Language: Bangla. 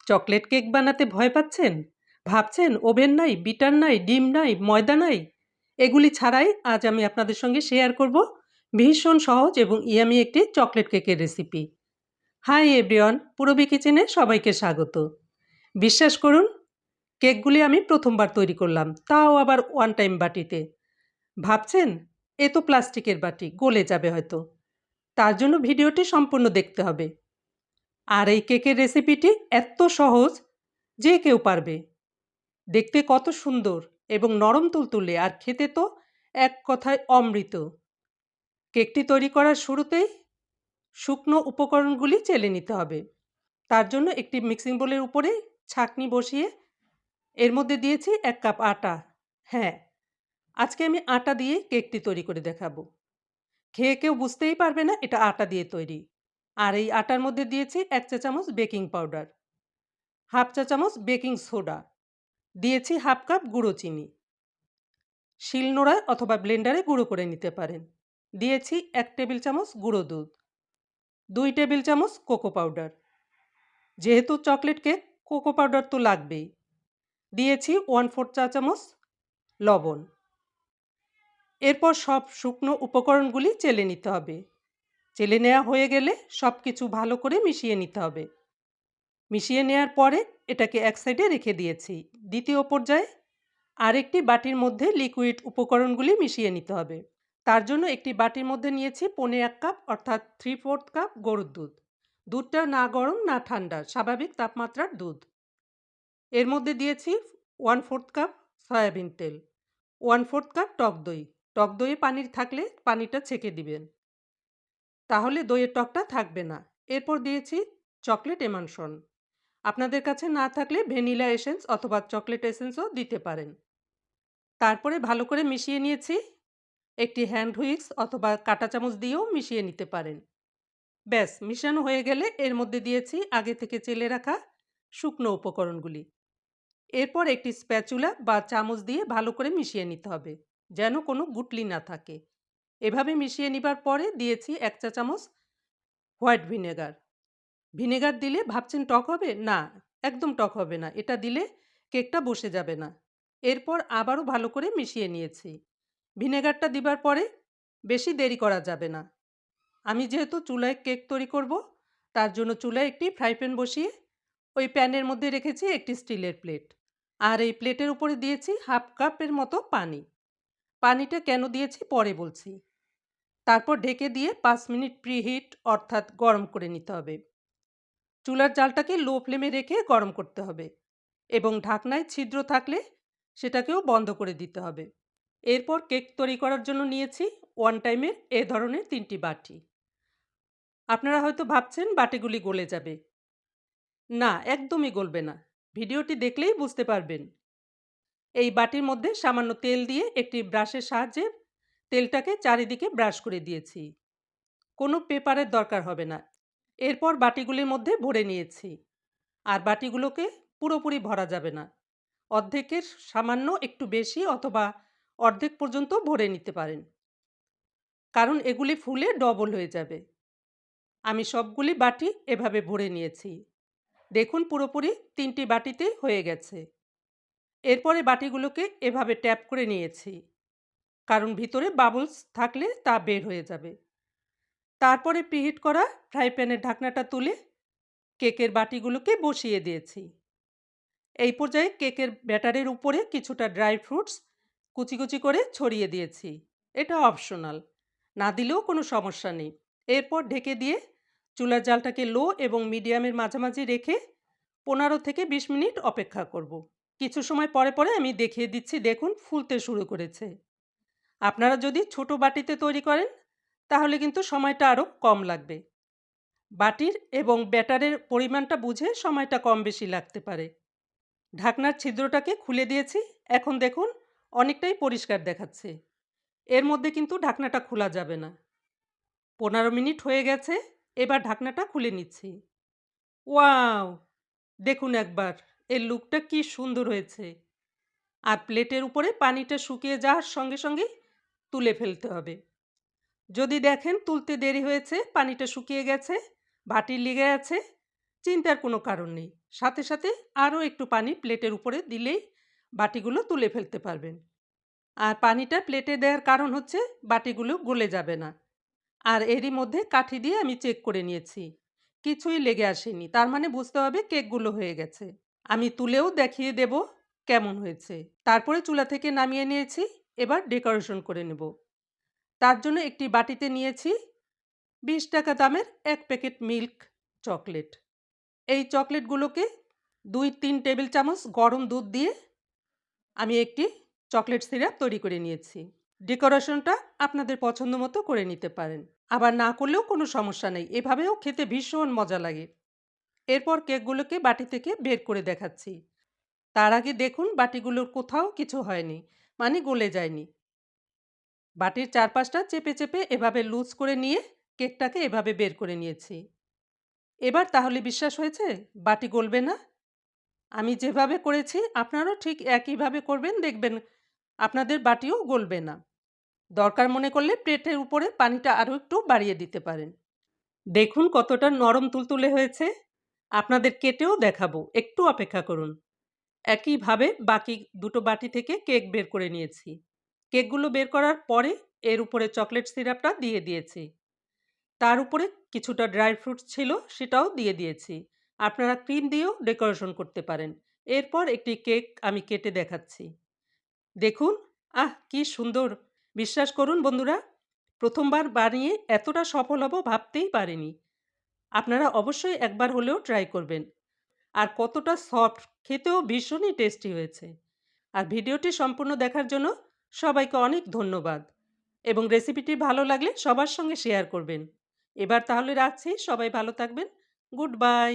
চকলেট কেক বানাতে ভয় পাচ্ছেন? ভাবছেন ওভেন নাই, বিটার নাই, ডিম নাই, ময়দা নাই? এগুলি ছাড়াই আজ আমি আপনাদের সঙ্গে শেয়ার করব ভীষণ সহজ এবং ইয়ামি একটি চকলেট কেকের রেসিপি। হাই এভরিওয়ান, পূরবী কিচেনে সবাইকে স্বাগত। বিশ্বাস করুন, কেকগুলি আমি প্রথমবার তৈরি করলাম, তাও আবার ওয়ান টাইম বাটিতে। ভাবছেন এ তো প্লাস্টিকের বাটি, গলে যাবে হয়তো। তার জন্য ভিডিওটি সম্পূর্ণ দেখতে হবে। আর এই কেকের রেসিপিটি এত সহজ যে কেউ পারবে। দেখতে কত সুন্দর এবং নরম তুলতুলে, আর খেতে তো এক কথায় অমৃত। কেকটি তৈরি করার শুরুতেই শুকনো উপকরণগুলি চেলে নিতে হবে। তার জন্য একটি মিক্সিং বোলের উপরে ছাঁকনি বসিয়ে এর মধ্যে দিয়েছি 1 কাপ আটা। হ্যাঁ, আজকে আমি আটা দিয়ে কেকটি তৈরি করে দেখাবো। খেয়ে কেউ বুঝতেই পারবে না এটা আটা দিয়ে তৈরি। আর এই আটার মধ্যে দিয়েছি 1 চা চামচ বেকিং পাউডার, হাফ চা চামচ বেকিং সোডা, দিয়েছি হাফ কাপ গুঁড়ো চিনি। শিলনোড়ায় অথবা ব্লেন্ডারে গুঁড়ো করে নিতে পারেন। দিয়েছি 1 টেবিল চামচ গুঁড়ো দুধ, 2 টেবিল চামচ কোকো পাউডার। যেহেতু চকলেট কেক, কোকো পাউডার তো লাগবেই। দিয়েছি 1/4 চা চামচ লবণ। এরপর সব শুকনো উপকরণগুলি চেলে নিতে হবে। চেলে নেওয়া হয়ে গেলে সব কিছু ভালো করে মিশিয়ে নিতে হবে। মিশিয়ে নেওয়ার পরে এটাকে এক সাইডে রেখে দিয়েছি। দ্বিতীয় পর্যায়ে আরেকটি বাটির মধ্যে লিকুইড উপকরণগুলি মিশিয়ে নিতে হবে। তার জন্য একটি বাটির মধ্যে নিয়েছি 1/4 কাপ অর্থাৎ 3/4 কাপ গরুর দুধ। দুধটা না গরম না ঠান্ডা, স্বাভাবিক তাপমাত্রার দুধ। এর মধ্যে দিয়েছি 1/4 কাপ সয়াবিন তেল, 1/4 কাপ টক দই। টক দইয়ে পানি থাকলে পানিটা ছেঁকে দিবেন, তাহলে দইয়ের টকটা থাকবে না। এরপর দিয়েছি চকলেট এমানশন। আপনাদের কাছে না থাকলে ভ্যানিলা এসেন্স অথবা চকলেট এসেন্সও দিতে পারেন। তারপরে ভালো করে মিশিয়ে নিয়েছি। একটি হ্যান্ড হুইক্স অথবা কাঁটা চামচ দিয়েও মিশিয়ে নিতে পারেন। ব্যাস, মিশানো হয়ে গেলে এর মধ্যে দিয়েছি আগে থেকে চেলে রাখা শুকনো উপকরণগুলি। এরপর একটি স্প্যাচুলা বা চামচ দিয়ে ভালো করে মিশিয়ে নিতে হবে, যেন কোনো গুটলি না থাকে। এভাবে মিশিয়ে নেবার পরে দিয়েছি 1 চা চামচ হোয়াইট ভিনেগার। ভিনেগার দিলে ভাবছেন টক হবে? না, একদম টক হবে না। এটা দিলে কেকটা বসে যাবে না। এরপর আবারও ভালো করে মিশিয়ে নিয়েছি। ভিনেগারটা দিবার পরে বেশি দেরি করা যাবে না। আমি যেহেতু চুলায় কেক তৈরি করব, তার জন্য চুলায় একটি ফ্রাই প্যান বসিয়ে ওই প্যানের মধ্যে রেখেছি একটি স্টিলের প্লেট। আর এই প্লেটের উপরে দিয়েছি হাফ কাপের মতো পানি। পানিটা কেন দিয়েছি পরে বলছি। তারপর ঢেকে দিয়ে 5 মিনিট প্রিহিট অর্থাৎ গরম করে নিতে হবে। চুলার জালটাকে লো ফ্লেমে রেখে গরম করতে হবে এবং ঢাকনায় ছিদ্র থাকলে সেটাকেও বন্ধ করে দিতে হবে। এরপর কেক তৈরি করার জন্য নিয়েছি ওয়ান টাইমের এ ধরনের 3টি বাটি। আপনারা হয়তো ভাবছেন বাটিগুলি গলে যাবে। না, একদমই গলবে না। ভিডিওটি দেখলেই বুঝতে পারবেন। এই বাটির মধ্যে সামান্য তেল দিয়ে একটি ব্রাশের সাহায্যে তেলটাকে চারিদিকে ব্রাশ করে দিয়েছি। কোনো পেপারের দরকার হবে না। এরপর বাটিগুলির মধ্যে ভরে নিয়েছি। আর বাটিগুলোকে পুরোপুরি ভরা যাবে না। অর্ধেকের সামান্য একটু বেশি অথবা অর্ধেক পর্যন্ত ভরে নিতে পারেন, কারণ এগুলি ফুলে ডবল হয়ে যাবে। আমি সবগুলি বাটি এভাবে ভরে নিয়েছি। দেখুন পুরোপুরি 3টি বাটিতে হয়ে গেছে। এরপরে বাটিগুলোকে এভাবে ট্যাপ করে নিয়েছি, কারণ ভিতরে বাবলস থাকলে তা বের হয়ে যাবে। তারপরে প্রিহিট করা ফ্রাই প্যানের ঢাকনাটা তুলে কেকের বাটিগুলোকে বসিয়ে দিয়েছি। এই পর্যায়ে কেকের ব্যাটারের উপরে কিছুটা ড্রাই ফ্রুটস কুচি কুচি করে ছড়িয়ে দিয়েছি। এটা অপশনাল, না দিলেও কোনো সমস্যা নেই। এরপর ঢেকে দিয়ে চুলার জালটাকে লো এবং মিডিয়ামের মাঝামাঝি রেখে 15 থেকে 20 মিনিট অপেক্ষা করব। কিছু সময় পরে পরে আমি দেখিয়ে দিচ্ছি, দেখুন ফুলতে শুরু করেছে। আপনারা যদি ছোট বাটিতে তৈরি করেন তাহলে কিন্তু সময়টা আরও কম লাগবে। বাটির এবং ব্যাটারের পরিমাণটা বুঝে সময়টা কম বেশি লাগতে পারে। ঢাকনার ছিদ্রটাকে খুলে দিয়েছি। এখন দেখুন অনেকটাই পরিষ্কার দেখাচ্ছে। এর মধ্যে কিন্তু ঢাকনাটা খোলা যাবে না। 15 মিনিট হয়ে গেছে। এবার ঢাকনাটা খুলে নিচ্ছি। ওয়াও! দেখুন একবার এর লুকটা কি সুন্দর হয়েছে। আর প্লেটের উপরে পানিটা শুকিয়ে যাওয়ার সঙ্গে সঙ্গেই তুলে ফেলতে হবে। যদি দেখেন তুলতে দেরি হয়েছে, পানিটা শুকিয়ে গেছে, বাটি লেগে আছে, চিন্তার কোনো কারণ নেই। সাথে, সাথে আরও একটু পানি প্লেটের উপরে দিলেই বাটিগুলো তুলে ফেলতে পারবেন। আর পানিটা প্লেটে দেওয়ার কারণ হচ্ছে বাটিগুলো গলে যাবে না। আর এরই মধ্যে কাঠি দিয়ে আমি চেক করে নিয়েছি। কিছুই লেগে আসেনি। তার মানে বুঝতে হবে কেকগুলো হয়ে গেছে। আমি তুলেও দেখিয়ে দেব কেমন হয়েছে। তারপরে চুলা থেকে নামিয়ে নিয়েছি। এবার ডেকোরেশন করে নেব। তার জন্য একটি বাটিতে নিয়েছি ৳20 দামের ১ প্যাকেট মিল্ক চকলেট। এই চকলেটগুলোকে ২-৩ টেবিল চামচ গরম দুধ দিয়ে আমি একটি চকলেট সিরাপ তৈরি করে নিয়েছি। ডেকোরেশনটা আপনাদের পছন্দ মতো করে নিতে পারেন। আবার না করলেও কোনো সমস্যা নেই। এভাবেও খেতে ভীষণ মজা লাগে। এরপর কেকগুলোকে বাটি থেকে বের করে দেখাচ্ছি। তার আগে দেখুন বাটিগুলোর কোথাও কিছু হয়নি, মানে গলে যায়নি। বাটির চারপাশটা চেপে চেপে এভাবে লুজ করে নিয়ে কেকটাকে এভাবে বের করে নিয়েছি। এবার তাহলে বিশ্বাস হয়েছে বাটি গলবে না? আমি যেভাবে করেছি আপনারাও ঠিক একইভাবে করবেন, দেখবেন আপনাদের বাটিও গলবে না। দরকার মনে করলে প্লেটের উপরে পানিটা আরও একটু বাড়িয়ে দিতে পারেন। দেখুন কতটা নরম তুলতুলে হয়েছে। আপনাদের কেটেও দেখাবো, একটু অপেক্ষা করুন। একইভাবে বাকি দুটো বাটি থেকে কেক বের করে নিয়েছি। কেকগুলো বের করার পরে এর উপরে চকলেট সিরাপটা দিয়ে দিয়েছি। তার উপরে কিছুটা ড্রাই ফ্রুটস ছিল, সেটাও দিয়ে দিয়েছি। আপনারা ক্রিম দিয়েও ডেকোরেশন করতে পারেন। এরপর একটি কেক আমি কেটে দেখাচ্ছি। দেখুন, কি সুন্দর! বিশ্বাস করুন বন্ধুরা, প্রথমবার বানিয়ে এতটা সফল হব ভাবতেই পারিনি। আপনারা অবশ্যই একবার হলেও ট্রাই করবেন। আর কতটা সফট, খেতেও ভীষণই টেস্টি হয়েছে। আর ভিডিওটি সম্পূর্ণ দেখার জন্য সবাইকে অনেক ধন্যবাদ। এবং রেসিপিটি ভালো লাগলে সবার সঙ্গে শেয়ার করবেন। এবার তাহলে রাখছি, সবাই ভালো থাকবেন। Good bye.